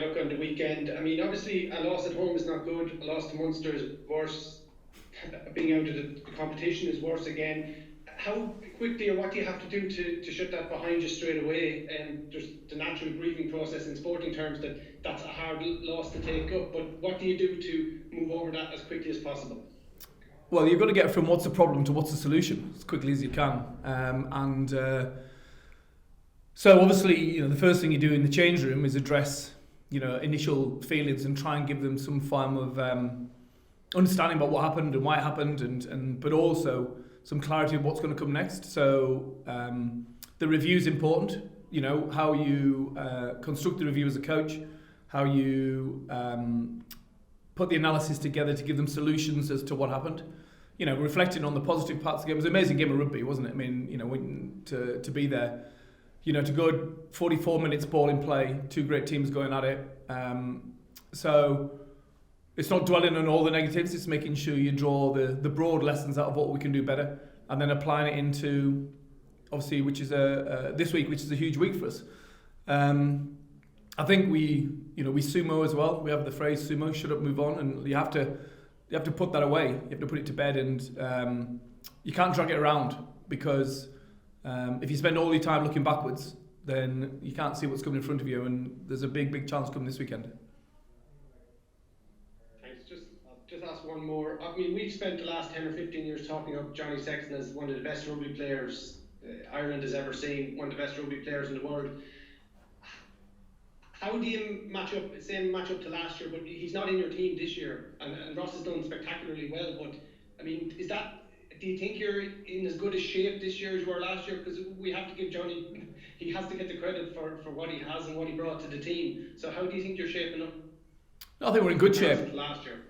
look on the weekend. I mean, obviously a loss at home is not good. A loss to Munster is worse. Being out of the competition is worse again. How quickly, or what do you have to do to shut that behind you straight away? And there's the natural grieving process in sporting terms that's a hard loss to take up. But what do you do to move over that as quickly as possible? Well, you've got to get from what's the problem to what's the solution as quickly as you can. So obviously, the first thing you do in the change room is address, initial feelings and try and give them some form of understanding about what happened and why it happened, and but also some clarity of what's going to come next. So the review is important. How you construct the review as a coach, how you put the analysis together to give them solutions as to what happened. Reflecting on the positive parts of the game. It was an amazing game of rugby, wasn't it? I mean, to be there. To go 44 minutes ball in play, two great teams going at it. So it's not dwelling on all the negatives, it's making sure you draw the broad lessons out of what we can do better, and then applying it into, obviously, which is this week, which is a huge week for us. I think we sumo as well. We have the phrase sumo, shut up, move on, and you have to put that away. You have to put it to bed, and you can't drag it around, because if you spend all your time looking backwards, then you can't see what's coming in front of you, and there's a big chance coming this weekend. Thanks. I'll just ask one more. I mean, we've spent the last 10 or 15 years talking up Johnny Sexton as one of the best rugby players Ireland has ever seen, one of the best rugby players in the world. How do you match up to last year, but he's not in your team this year, and Ross has done spectacularly well, but I mean, do you think you're in as good a shape this year as you were last year? Because we have to give Johnny, he has to get the credit for what he has and what he brought to the team. So how do you think you're shaping up? I think we're in good shape. Last year.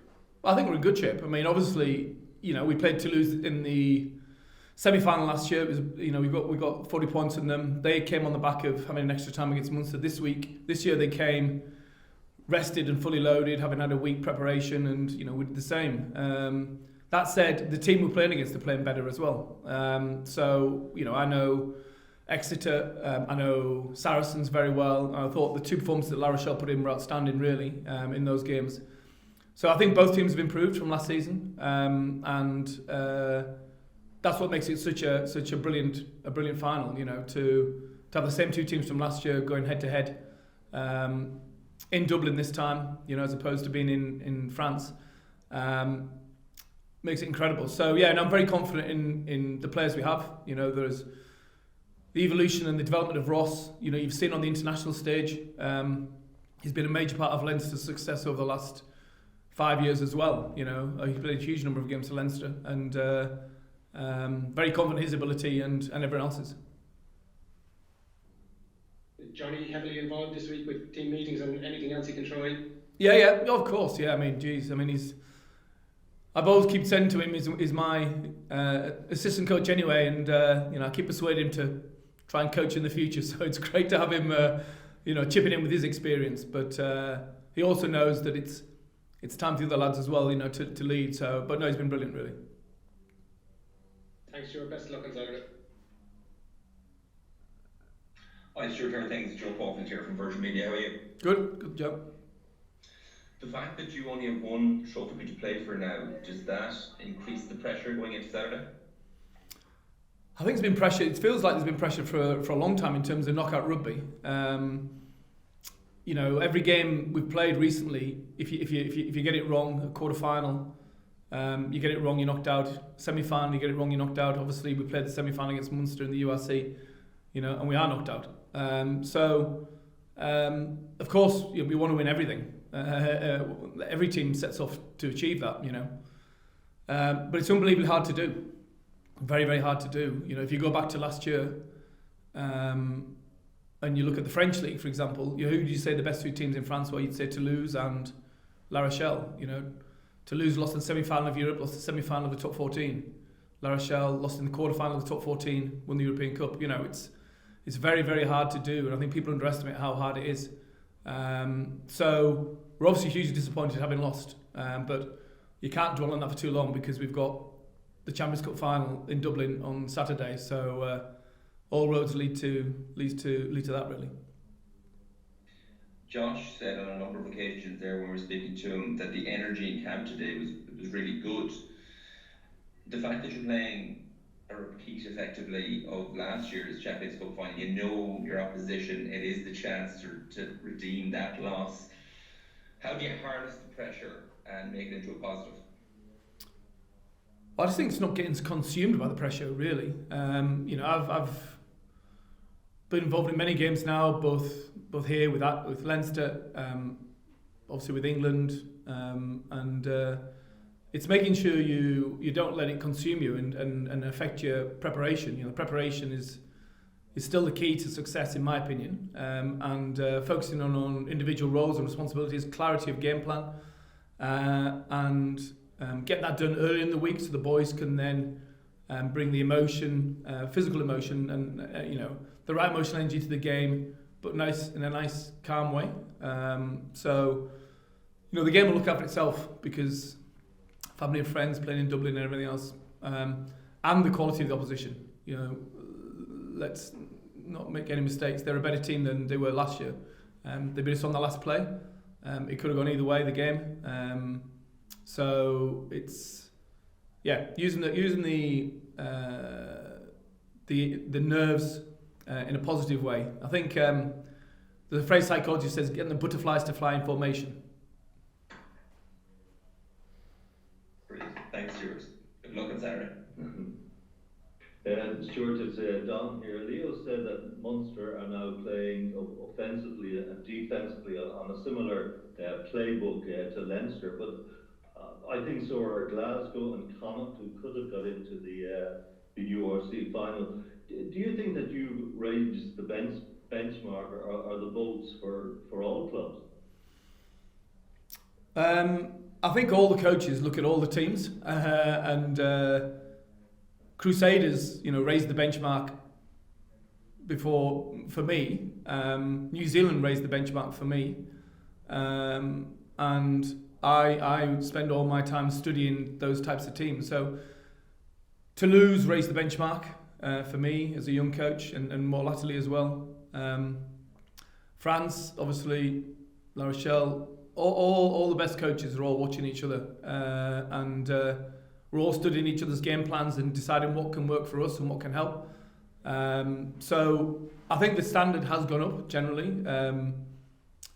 I think we're in good shape. I mean, obviously, we played Toulouse in the semi-final last year. It was, we got 40 points in them. They came on the back of having an extra time against Munster this year they came rested and fully loaded, having had a week preparation, and we did the same. That said, the team we're playing against are playing better as well. So I know Exeter, I know Saracens very well. I thought the two performances that La Rochelle put in were outstanding, really, in those games. So I think both teams have improved from last season, and that's what makes it such a brilliant final. To have the same two teams from last year going head to head in Dublin this time, as opposed to being in France. Makes it incredible. So and I'm very confident in the players we have. There's the evolution and the development of Ross. You've seen on the international stage. He's been a major part of Leinster's success over the last 5 years as well. He played a huge number of games for Leinster, and very confident in his ability and everyone else's. Johnny heavily involved this week with team meetings and anything else he can throw in? Yeah, of course. Yeah, I've always keep saying to him, he's my assistant coach anyway, and I keep persuading him to try and coach in the future. So it's great to have him, chipping in with his experience. But he also knows that it's time for the other lads as well, to lead. So, but no, he's been brilliant, really. Thanks, Stuart. Best of luck on Saturday. Hi, Stuart here. Thanks. Joe Coughlin here from Virgin Media. How are you? Good job. The fact that you only have one trophy to play for now, does that increase the pressure going into Saturday? I think it's been pressure. It feels like there's been pressure for a long time in terms of knockout rugby. Every game we've played recently, if you get it wrong, a quarter final, you get it wrong, you're knocked out. Semi-final, you get it wrong, you're knocked out. Obviously, we played the semi-final against Munster in the URC, and we are knocked out. Of course, we want to win everything. Every team sets off to achieve that, but it's unbelievably hard to do. Very, very hard to do. If you go back to last year, and you look at the French league, for example, who do you say the best two teams in France were? You'd say Toulouse and La Rochelle. Toulouse lost in the semi-final of Europe, lost the semi-final of the top 14. La Rochelle lost in the quarter-final of the top 14, won the European Cup. It's very, very hard to do, and I think people underestimate how hard it is. So we're obviously hugely disappointed having lost, but you can't dwell on that for too long, because we've got the Champions Cup final in Dublin on Saturday. So all roads lead to that, really. Josh said on a number of occasions there when we were speaking to him that the energy in camp today was really good. The fact that you're playing a repeat effectively of last year's Champions Cup final, you know your opposition, it is the chance to redeem that loss. How do you harness the pressure and make it into a positive? I just think it's not getting consumed by the pressure, really. I've been involved in many games now, both here with Leinster, obviously with England, and it's making sure you don't let it consume you and affect your preparation. Preparation is still the key to success, in my opinion, and focusing on individual roles and responsibilities, clarity of game plan, and get that done early in the week so the boys can then bring the emotion, physical emotion, and the right emotional energy to the game, but in a nice, calm way. So the game will look after itself because family and friends playing in Dublin and everything else, and the quality of the opposition. Let's not make any mistakes. They're a better team than they were last year. They beat us on the last play. It could have gone either way, the game. So it's using the nerves in a positive way. I think the phrase psychology says getting the butterflies to fly in formation. Brilliant. Thanks, Stuart. Good luck on Saturday. Stuart, it's Don here. Leo said that Munster are now playing offensively and defensively on a similar playbook to Leinster, but I think so are Glasgow and Connacht, who could have got into the URC final. Do you think that you raised the benchmark or the votes for all clubs? I think all the coaches look at all the teams, and Crusaders, raised the benchmark before for me. New Zealand raised the benchmark for me, and I spend all my time studying those types of teams. So Toulouse raised the benchmark for me as a young coach, and more latterly as well. France, obviously, La Rochelle, all the best coaches are all watching each other, and we're all studying each other's game plans and deciding what can work for us and what can help. So I think the standard has gone up generally.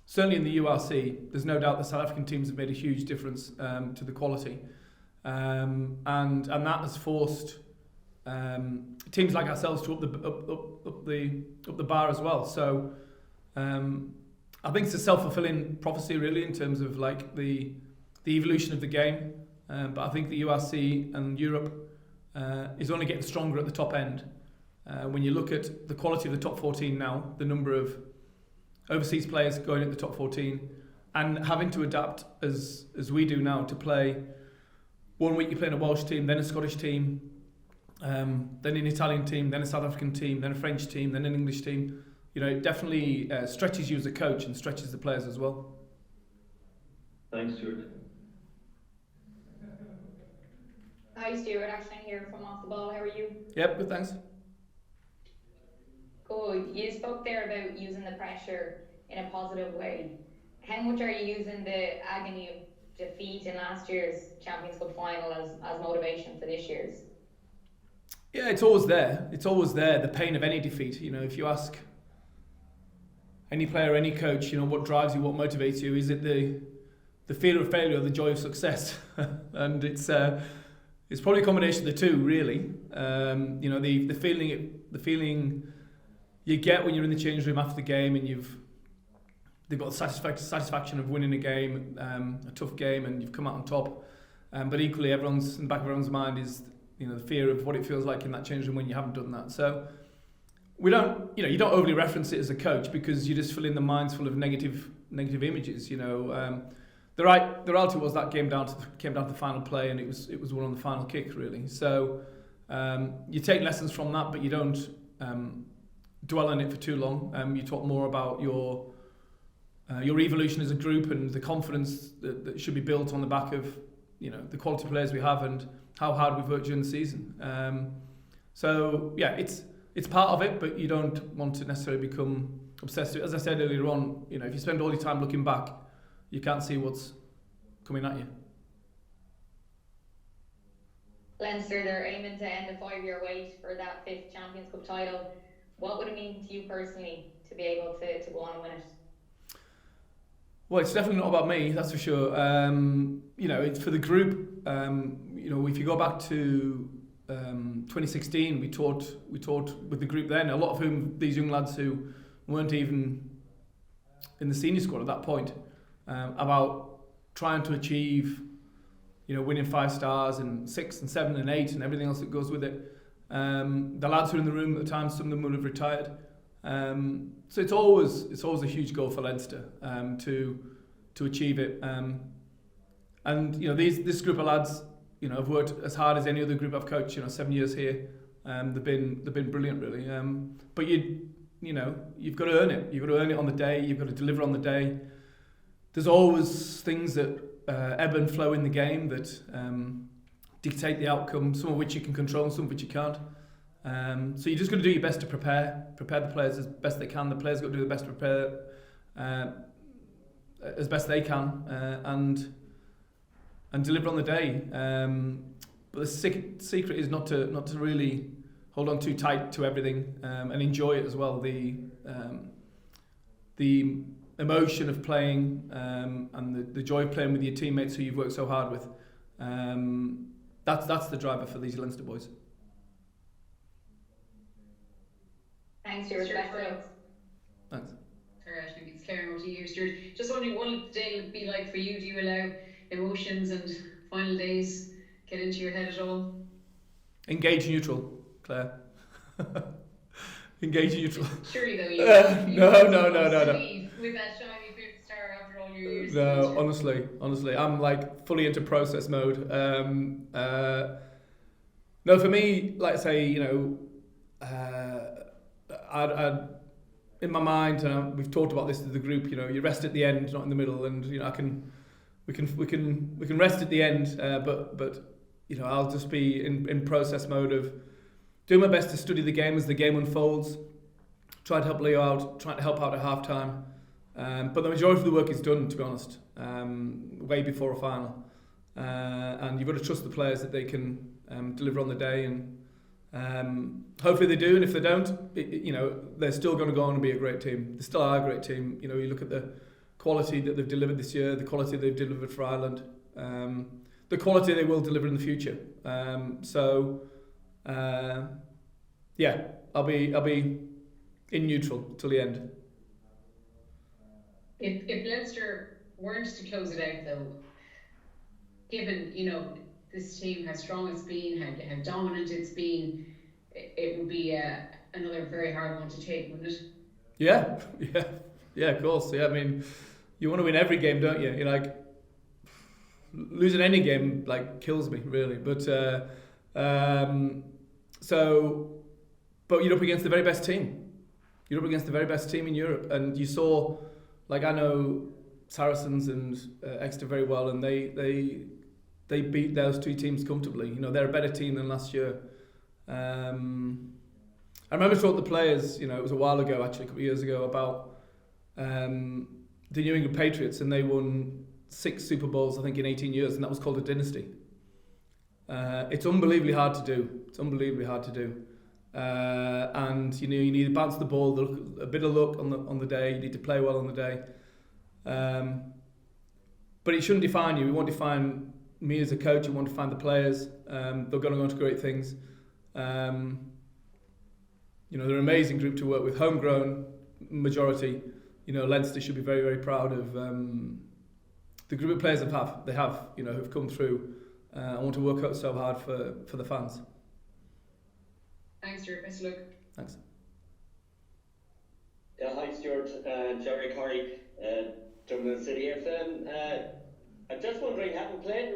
Certainly in the URC, there's no doubt the South African teams have made a huge difference to the quality, and that has forced teams like ourselves to up the bar as well. So I think it's a self-fulfilling prophecy, really, in terms of like the evolution of the game. But I think the URC and Europe is only getting stronger at the top end. When you look at the quality of the top 14 now, the number of overseas players going at the top 14, and having to adapt as we do now to play. One week you're playing a Welsh team, then a Scottish team, then an Italian team, then a South African team, then a French team, then an English team. It definitely stretches you as a coach and stretches the players as well. Thanks, Stuart. Hi Stuart, Ashling here from Off the Ball. How are you? Yep, good, thanks. Good. You spoke there about using the pressure in a positive way. How much are you using the agony of defeat in last year's Champions Cup final as motivation for this year's? Yeah, it's always there. It's always there, the pain of any defeat. If you ask any player, any coach, what drives you, what motivates you, is it the fear of failure or the joy of success? And it's probably a combination of the two, really. The feeling you get when you're in the change room after the game and they've got the satisfaction of winning a game, a tough game, and you've come out on top. But equally, in the back of everyone's mind is the fear of what it feels like in that change room when you haven't done that. So we don't, you don't overly reference it as a coach because you just fill in the minds full of negative images. The reality was that came down to the final play, and it was won on the final kick, really. So you take lessons from that, but you don't dwell on it for too long. You talk more about your evolution as a group and the confidence that should be built on the back of the quality of players we have and how hard we've worked during the season. So yeah, it's part of it, but you don't want to necessarily become obsessed with. As I said earlier on, if you spend all your time looking back, you can't see what's coming at you. Leinster, they're aiming to end the 5-year wait for that 5th Champions Cup title. What would it mean to you personally to be able to go on and win it? Well, it's definitely not about me, that's for sure. It's for the group. If you go back to 2016, we talked with the group then, a lot of whom, these young lads who weren't even in the senior squad at that point, about trying to achieve, winning 5 stars and 6 and 7 and 8 and everything else that goes with it. The lads who were in the room at the time, some of them would have retired. So it's always a huge goal for Leinster to achieve it. This group of lads, have worked as hard as any other group I've coached. 7 years here, they've been brilliant, really. But you've got to earn it. You've got to earn it on the day. You've got to deliver on the day. There's always things that ebb and flow in the game that dictate the outcome. Some of which you can control, and some of which you can't. So you just got to do your best to prepare the players as best they can. The players got to do the best to prepare as best they can, and deliver on the day. But the secret is not to really hold on too tight to everything, and enjoy it as well. The emotion of playing, and the joy of playing with your teammates who you've worked so hard with. That's the driver for these Leinster boys. Thanks, Stuart. Thanks. Sorry, maybe it's Claire over to you, Stuart. Just wondering what the day will be like for you. Do you allow emotions and final days get into your head at all? Engage neutral, Claire. Engage neutral. Surely though, No. Leave with that shiny 5th star after all your years. No, honestly, I'm like fully into process mode. No, for me, like I say, I'd in my mind, we've talked about this to the group. You rest at the end, not in the middle, and we can rest at the end. But I'll just be in process mode of doing my best to study the game as the game unfolds. Try to help Leo out, trying to help out at half time. But the majority of the work is done, to be honest, way before a final. And you've got to trust the players that they can deliver on the day, and hopefully they do. And if they don't, they're still going to go on and be a great team. They still are a great team. You look at the quality that they've delivered this year, the quality they've delivered for Ireland, the quality they will deliver in the future. I'll be in neutral till the end. If Leinster weren't to close it out though, given this team, how strong it's been, how dominant it's been, it would be another very hard one to take, wouldn't it? Yeah, of course. Yeah, I mean, you want to win every game, don't you? Losing any game kills me, really. But but you're up against the very best team. You're up against the very best team in Europe, and you saw, I know Saracens and Exeter very well, and they beat those 2 teams comfortably. They're a better team than last year. I remember talking to the players, it was a while ago, actually, a couple of years ago, about the New England Patriots, and they won 6 Super Bowls, I think, in 18 years, and that was called a dynasty. It's unbelievably hard to do. And you need to bounce the ball, a bit of luck on the day. You need to play well on the day. But it shouldn't define you. It won't define me as a coach. It won't define the players. They're going to go on to great things. They're an amazing group to work with, homegrown majority. Leinster should be very, very proud of the group of players they have who've come through and want to work out so hard for the fans. Thanks, Stuart. Best of luck. Thanks. Yeah, hi Stuart, Jerry Curry, Dublin City FM. I'm just wondering, having played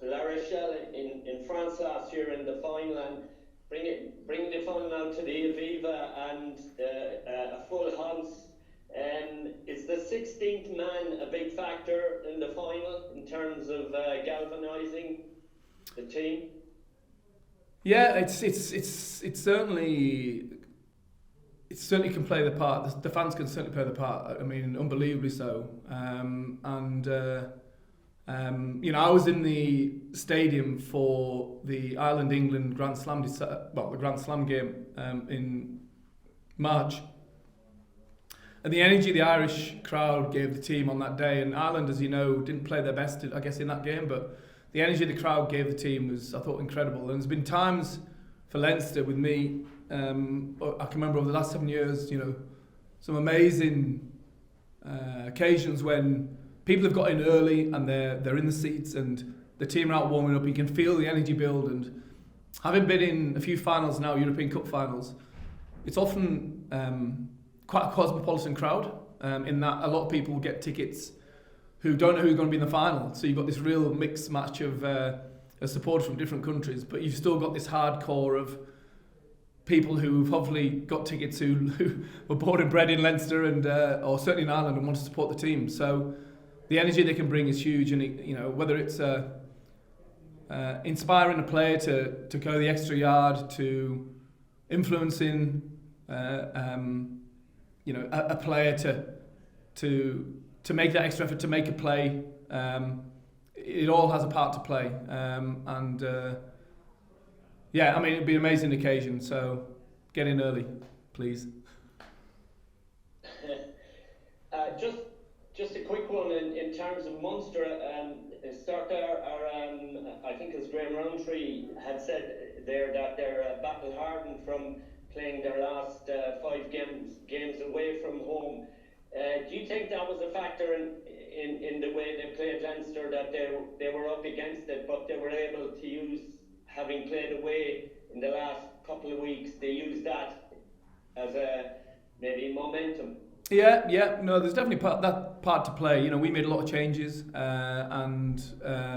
La Rochelle in France last year in the final, and bringing the final now to the Aviva and a full house, is the 16th man a big factor in the final in terms of galvanising the team? Yeah, it's certainly it certainly can play the part. The fans can certainly play the part. I mean, unbelievably so. You know, I was in the stadium for the Ireland-England Grand Slam, the Grand Slam game in March. And the energy the Irish crowd gave the team on that day, and Ireland, as you know, didn't play their best, I guess, in that game, but the energy the crowd gave the team was, I thought, incredible. And there's been times for Leinster with me, I can remember over the last 7 years, you know, some amazing occasions when people have got in early and they're in the seats and the team are out warming up. You can feel the energy build. And having been in a few finals now, European Cup finals, it's often quite a cosmopolitan crowd, in that a lot of people get tickets who don't know who's going to be in the final. So you've got this real mixed match of supporters from different countries, but you've still got this hardcore of people who've hopefully got tickets who were born and bred in Leinster and or certainly in Ireland and want to support the team. So the energy they can bring is huge, and you know, whether it's inspiring a player to go the extra yard, to influencing you know, a player to make that extra effort to make a play, it all has a part to play, yeah, I mean, it'd be an amazing occasion, so get in early, please. Just a quick one in terms of Munster. I think as Graham Rowntree had said there, that they're battle hardened from playing their last 5 games away from home. Do you think that was a factor in the way they played Leinster, that they were up against it, but they were able to use, having played away in the last couple of weeks, they used that as a maybe momentum? Yeah, no, there's definitely that part to play. You know, we made a lot of changes, and I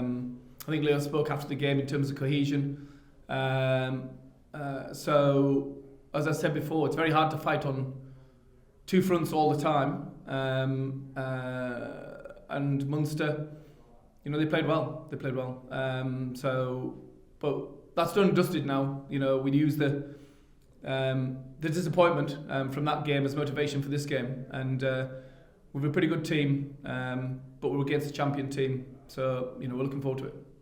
think Leo spoke after the game in terms of cohesion. So, as I said before, it's very hard to fight on 2 fronts all the time. And Munster, you know, they played well. But that's done and dusted now. You know, we use the disappointment from that game as motivation for this game, and we've a pretty good team, but we're against a champion team, so you know, we're looking forward to it.